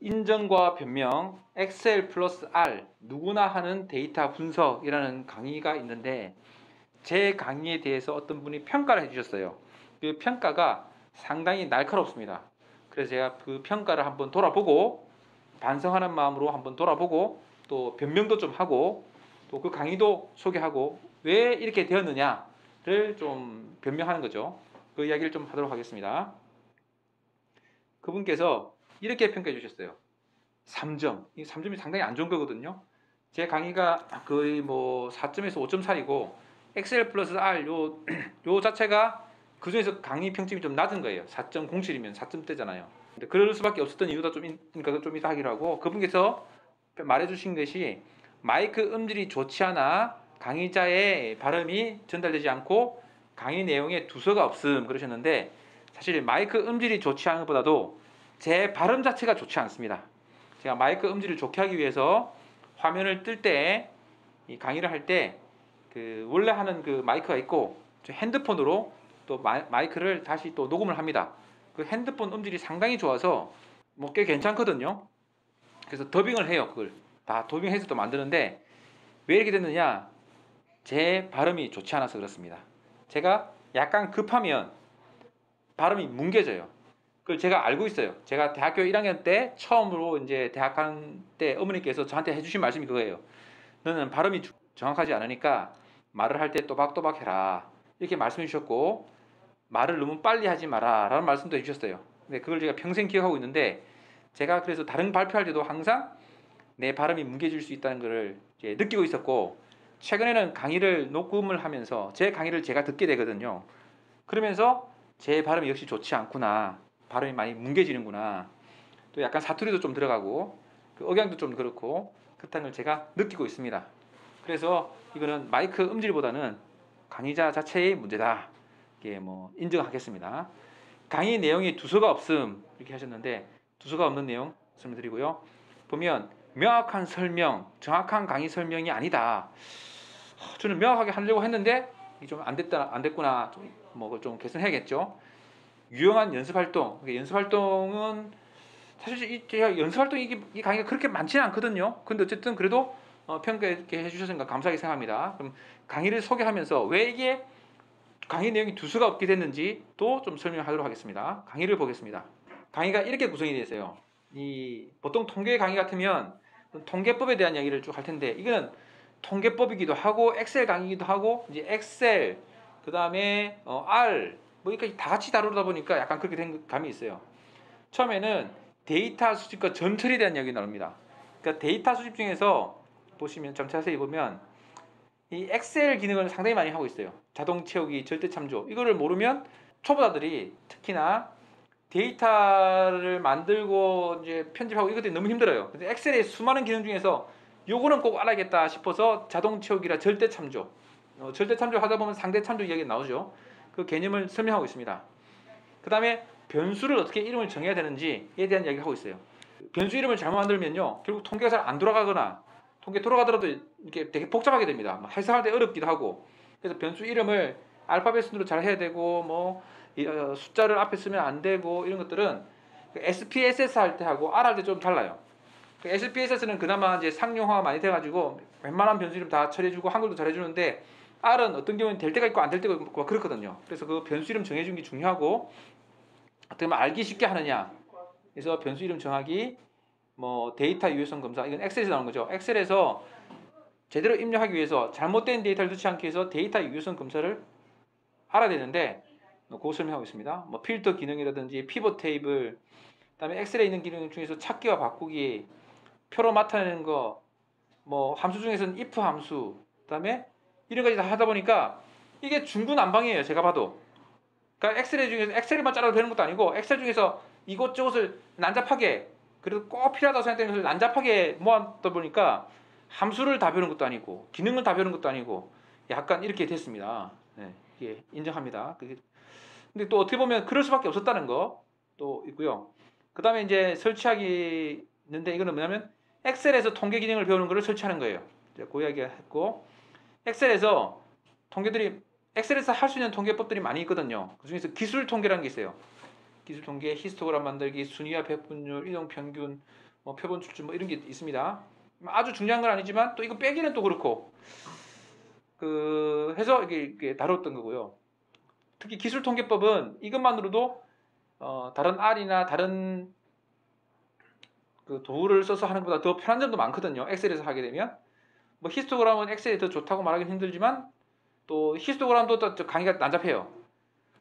인정과 변명, 엑셀 플러스 R, 누구나 하는 데이터 분석이라는 강의가 있는데 제 강의에 대해서 어떤 분이 평가를 해주셨어요. 그 평가가 상당히 날카롭습니다. 그래서 제가 그 평가를 한번 돌아보고 반성하는 마음으로 한번 돌아보고 또 변명도 좀 하고 또 그 강의도 소개하고 왜 이렇게 되었느냐를 좀 변명하는 거죠. 그 이야기를 좀 하도록 하겠습니다. 그분께서 이렇게 평가해 주셨어요. 3점. 이 3점이 상당히 안 좋은 거거든요. 제 강의가 거의 뭐 4점에서 5점 사이고 엑셀 플러스 R 요 자체가 그 중에서 강의 평점이 좀 낮은 거예요. 4.07이면 4점대잖아요. 근데 그럴 수밖에 없었던 이유가 좀 이따 하기로 하고 그분께서 말해주신 것이 마이크 음질이 좋지 않아 강의자의 발음이 전달되지 않고 강의 내용에 두서가 없음 그러셨는데 사실 마이크 음질이 좋지 않은 것보다도 제 발음 자체가 좋지 않습니다. 제가 마이크 음질을 좋게 하기 위해서 화면을 뜰 때 이 강의를 할 때 그 원래 하는 그 마이크가 있고 핸드폰으로 또 마이크를 다시 또 녹음을 합니다. 그 핸드폰 음질이 상당히 좋아서 뭐 꽤 괜찮거든요. 그래서 더빙을 해요. 그걸 다 더빙해서 또 만드는데 왜 이렇게 됐느냐? 제 발음이 좋지 않아서 그렇습니다. 제가 약간 급하면 발음이 뭉개져요. 그걸 제가 알고 있어요. 제가 대학교 1학년 때 처음으로 이제 대학 간 때 어머니께서 저한테 해주신 말씀이 그거예요. 너는 발음이 정확하지 않으니까 말을 할 때 또박또박 해라. 이렇게 말씀해 주셨고 말을 너무 빨리 하지 마라 라는 말씀도 해주셨어요. 근데 그걸 제가 평생 기억하고 있는데 제가 그래서 다른 발표할 때도 항상 내 발음이 뭉개질 수 있다는 것을 이제 느끼고 있었고 최근에는 강의를 녹음을 하면서 제 강의를 제가 듣게 되거든요. 그러면서 제 발음이 역시 좋지 않구나. 발음이 많이 뭉개지는구나. 또 약간 사투리도 좀 들어가고 그 억양도 좀 그렇고 그렇다는 걸 제가 느끼고 있습니다. 그래서 이거는 마이크 음질보다는 강의자 자체의 문제다. 이게 뭐 인정하겠습니다. 강의 내용이 두서가 없음 이렇게 하셨는데 두서가 없는 내용 설명드리고요. 보면 명확한 설명, 정확한 강의 설명이 아니다. 저는 명확하게 하려고 했는데 좀 안 됐구나. 뭐 좀 개선해야겠죠. 유용한 연습 활동. 연습 활동은 사실 제가 연습 활동 이 강의가 그렇게 많지는 않거든요. 근데 어쨌든 그래도 평가해 주셔서 감사하게 생각합니다. 그럼 강의를 소개하면서 왜 이게 강의 내용이 두수가 없게 됐는지 또 좀 설명하도록 하겠습니다. 강의를 보겠습니다. 강의가 이렇게 구성이 되어 있어요. 이 보통 통계 강의 같으면 통계법에 대한 이야기를 쭉 할 텐데 이거는 통계법이기도 하고 엑셀 강의이기도 하고 이제 엑셀 그 다음에 R 뭐 이렇게 다 같이 다루다 보니까 약간 그렇게 된 감이 있어요. 처음에는 데이터 수집과 전처리에 대한 이야기 나옵니다. 그러니까 데이터 수집 중에서 보시면 좀 자세히 보면 이 엑셀 기능을 상당히 많이 하고 있어요. 자동 채우기, 절대 참조. 이거를 모르면 초보자들이 특히나 데이터를 만들고 이제 편집하고 이것들이 너무 힘들어요. 근데 엑셀의 수많은 기능 중에서 요거는 꼭 알아야겠다 싶어서 자동 채우기라 절대 참조. 절대 참조 하다 보면 상대 참조 이야기 나오죠. 그 개념을 설명하고 있습니다. 그 다음에 변수를 어떻게 이름을 정해야 되는지에 대한 이야기를 하고 있어요. 변수 이름을 잘못 만들면요 결국 통계가 잘 안 돌아가거나 통계 돌아가더라도 이렇게 되게 복잡하게 됩니다. 해석할 때 어렵기도 하고. 그래서 변수 이름을 알파벳 순으로 잘 해야 되고 뭐 숫자를 앞에 쓰면 안 되고 이런 것들은 SPSS 할 때 하고 R 할 때 좀 달라요. SPSS는 그나마 이제 상용화가 많이 돼가지고 웬만한 변수 이름 다 처리해주고 한글도 잘해주는데 R은 어떤 경우는 될 때가 있고 안 될 때가 있고 그렇거든요. 그래서 그 변수 이름 정해주는 게 중요하고 어떻게 보면 알기 쉽게 하느냐. 그래서 변수 이름 정하기, 뭐 데이터 유효성 검사 이건 엑셀에서 나오는 거죠. 엑셀에서 제대로 입력하기 위해서 잘못된 데이터를 넣지 않기 위해서 데이터 유효성 검사를 알아야 되는데 그거 설명하고 있습니다. 뭐 필터 기능이라든지 피벗 테이블, 그다음에 엑셀에 있는 기능 중에서 찾기와 바꾸기, 표로 나타내는 거, 뭐 함수 중에서는 if 함수, 그다음에 이런 까지 다 하다 보니까 이게 중구난방이에요. 제가 봐도. 그러니까 엑셀 중에서 엑셀만 잘라도 되는 것도 아니고 엑셀 중에서 이것저것을 난잡하게 그래도 꼭 필요하다고 생각되는 것을 난잡하게 모았다 보니까 함수를 다 배우는 것도 아니고 기능을 다 배우는 것도 아니고 약간 이렇게 됐습니다. 네, 이게 인정합니다. 근데 또 어떻게 보면 그럴 수밖에 없었다는 거 또 있고요. 그 다음에 이제 설치하기 있는데 이거는 뭐냐면 엑셀에서 통계 기능을 배우는 거를 설치하는 거예요. 그 이야기 했고 엑셀에서 통계들이 엑셀에서 할 수 있는 통계법들이 많이 있거든요. 그 중에서 기술 통계라는 게 있어요. 기술 통계, 히스토그램 만들기, 순위와 백분율, 이동 평균, 뭐 표본 출처 뭐 이런 게 있습니다. 아주 중요한 건 아니지만 또 이거 빼기는 또 그렇고 그 해서 이게 다뤘던 거고요. 특히 기술통계법은 이것만으로도 다른 R이나 다른 그 도구를 써서 하는 것보다 더 편한 점도 많거든요. 엑셀에서 하게 되면 뭐 히스토그램은 엑셀이 더 좋다고 말하기는 힘들지만 또 히스토그램도 또 강의가 난잡해요.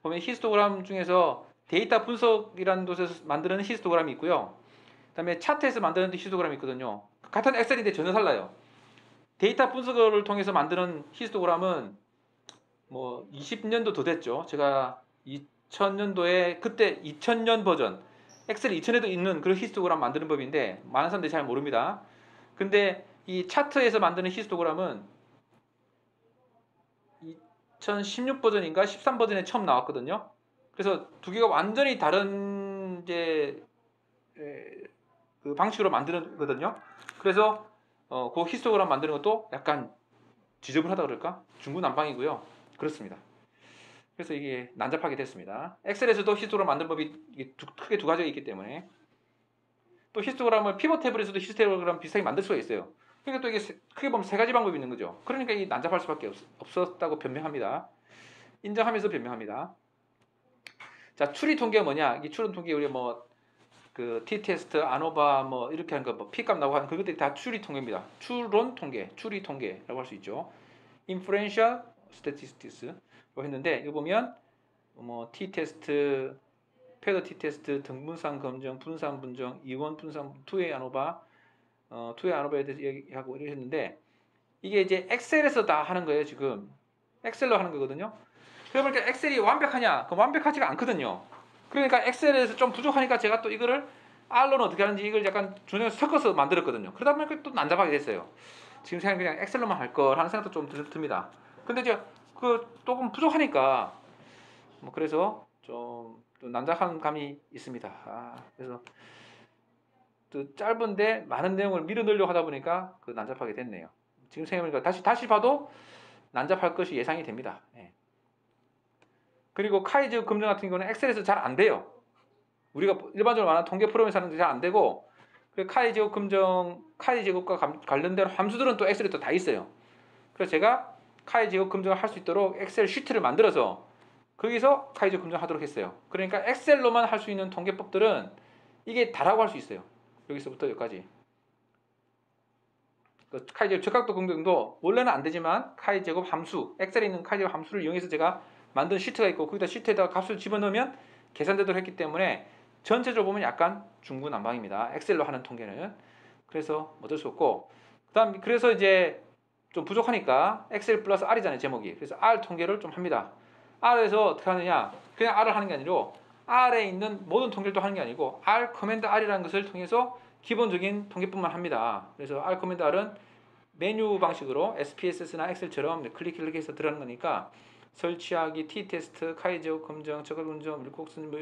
보면 히스토그램 중에서 데이터 분석이라는 곳에서 만드는 히스토그램이 있고요. 그다음에 차트에서 만드는 히스토그램이 있거든요. 같은 엑셀인데 전혀 달라요. 데이터 분석을 통해서 만드는 히스토그램은 뭐 20년도 더 됐죠. 제가 2000년도에 그때 2000년 버전 엑셀 2000에도 있는 그런 히스토그램 만드는 법인데 많은 사람들이 잘 모릅니다. 근데 이 차트에서 만드는 히스토그램은 2016 버전인가 13 버전에 처음 나왔거든요. 그래서 두 개가 완전히 다른 이제 그 방식으로 만드는 거거든요. 그래서 그 히스토그램 만드는 것도 약간 지저분하다 그럴까? 중구난방이고요. 그렇습니다. 그래서 이게 난잡하게 됐습니다. 엑셀에서도 히스토그램 만드는 법이 크게 두 가지가 있기 때문에 또 히스토그램을 피벗 테이블에서도 히스토그램 비슷하게 만들 수가 있어요. 그러니까 또 이게 크게 보면 세 가지 방법이 있는 거죠. 그러니까 이 난잡할 수밖에 없었다고 변명합니다. 인정하면서 변명합니다. 자, 추리 통계가 뭐냐? 이 추리 통계 우리 뭐 그 t-테스트, 아노바 뭐 이렇게 하는 거 뭐 P값 나오고 하는 그것들이 다 추리 통계입니다. 추론 통계, 추리 통계라고 할 수 있죠. inferential statistics로 했는데 이거 보면 뭐 t-테스트, 패드 t-테스트, 등분상 검정, 분산 분정, 이원 분산, 투웨이 아노바, 투웨이 아노바에 대해서 얘기하고 이렇게 했는데 이게 이제 엑셀에서 다 하는 거예요. 지금 엑셀로 하는 거거든요. 그러니까 엑셀이 완벽하냐? 그럼 완벽하지가 않거든요. 그러니까 엑셀에서 좀 부족하니까 제가 또 이거를 R로는 어떻게 하는지 이걸 약간 중간에 섞어서 만들었거든요. 그러다 보니까 또 난잡하게 됐어요. 지금 생각 그냥 엑셀로만 할 걸 하는 생각도 좀 듭니다. 근데 이제 그 조금 부족하니까 뭐 그래서 좀 난잡한 감이 있습니다. 그래서 또 짧은데 많은 내용을 밀어 넣으려고 하다 보니까 그 난잡하게 됐네요. 지금 생각해보니까 다시 봐도 난잡할 것이 예상이 됩니다. 예. 그리고 카이지급 검증 같은 경우는 엑셀에서 잘 안 돼요. 우리가 일반적으로 말하는 통계 프로그램에서 하는 게 잘 안 되고 카이지급 검증, 카이지급과 관련된 함수들은 또 엑셀에 또 다 있어요. 그래서 제가 카이지급 검증을 할 수 있도록 엑셀 시트를 만들어서 거기서 카이지급 검증하도록 했어요. 그러니까 엑셀로만 할 수 있는 통계법들은 이게 다라고 할 수 있어요. 여기서부터 여기까지. 그 카이제곱 적각도 검증도 원래는 안 되지만 카이제곱 함수, 엑셀에 있는 카이제곱 함수를 이용해서 제가 만든 시트가 있고 거기다 시트에다가 값을 집어넣으면 계산되도록 했기 때문에 전체적으로 보면 약간 중구난방입니다. 엑셀로 하는 통계는. 그래서 어쩔 수 없고 그다음 그래서 이제 좀 부족하니까 엑셀 플러스 R이잖아요, 제목이. 그래서 R 통계를 좀 합니다. R에서 어떻게 하느냐? 그냥 R을 하는 게 아니라 R에 있는 모든 통계를 또 하는 게 아니고 R 커맨드 R이라는 것을 통해서 기본적인 통계뿐만 합니다. 그래서 R 커맨드 R은 메뉴 방식으로 SPSS나 엑셀처럼 클릭해서 들어가는 거니까 설치하기, t-테스트, 카이제곱 검정, 적합 검정, 밀콕슨, 뭐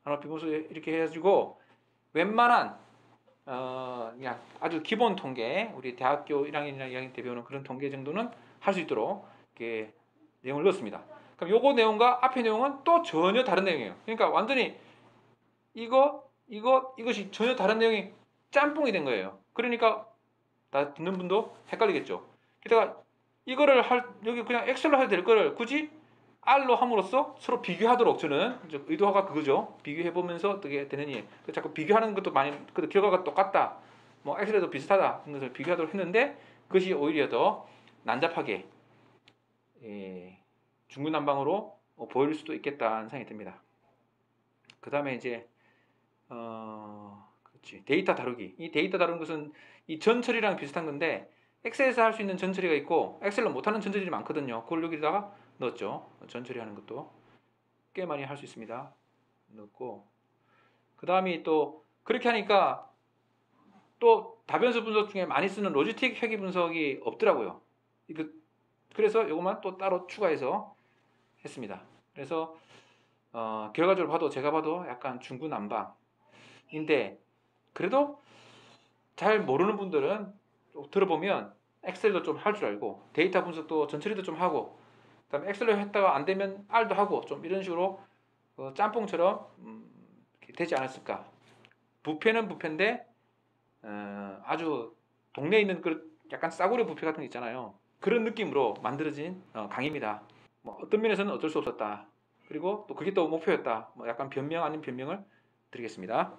하나 비보수 이렇게 해가지고 웬만한 그냥 아주 기본 통계, 우리 대학교 1학년이나 2학년 때 배우는 그런 통계 정도는 할 수 있도록 이렇게 내용을 넣었습니다. 그럼 요거 내용과 앞의 내용은 또 전혀 다른 내용이에요. 그러니까 완전히 이것이 전혀 다른 내용이 짬뽕이 된 거예요. 그러니까 다 듣는 분도 헷갈리겠죠. 게다가 이거를 여기 그냥 엑셀로 해도 될 거를 굳이 R로 함으로써 서로 비교하도록 저는 의도가 그거죠. 비교해보면서 어떻게 되느니. 자꾸 비교하는 것도 많이, 그 결과가 똑같다. 뭐 엑셀에도 비슷하다. 그런 것을 비교하도록 했는데 그것이 오히려 더 난잡하게 중구난방으로 보일 수도 있겠다는 생각이 듭니다. 그 다음에 이제 그렇지. 데이터 다루기. 이 데이터 다루는 것은 이 전처리랑 비슷한 건데 엑셀에서 할 수 있는 전처리가 있고 엑셀로 못하는 전처리들이 많거든요. 그걸 여기다가 넣었죠. 전처리하는 것도 꽤 많이 할 수 있습니다. 넣었고 그 다음이 또 그렇게 하니까 또 다변수 분석 중에 많이 쓰는 로지스틱 회귀 분석이 없더라고요. 그래서 이것만 또 따로 추가해서 했습니다. 그래서 결과적으로 봐도 제가 봐도 약간 중구난방인데 그래도 잘 모르는 분들은 들어보면 엑셀도 좀 할 줄 알고 데이터 분석도 전처리도 좀 하고 그다음에 엑셀로 했다가 안 되면 R도 하고 좀 이런 식으로 짬뽕처럼 되지 않았을까. 부패는 부패인데 아주 동네에 있는 그 약간 싸구려 뷔페 같은 거 있잖아요. 그런 느낌으로 만들어진 강의입니다. 뭐 어떤 면에서는 어쩔 수 없었다. 그리고 또 그게 또 목표였다. 뭐 약간 변명 아닌 변명을 드리겠습니다.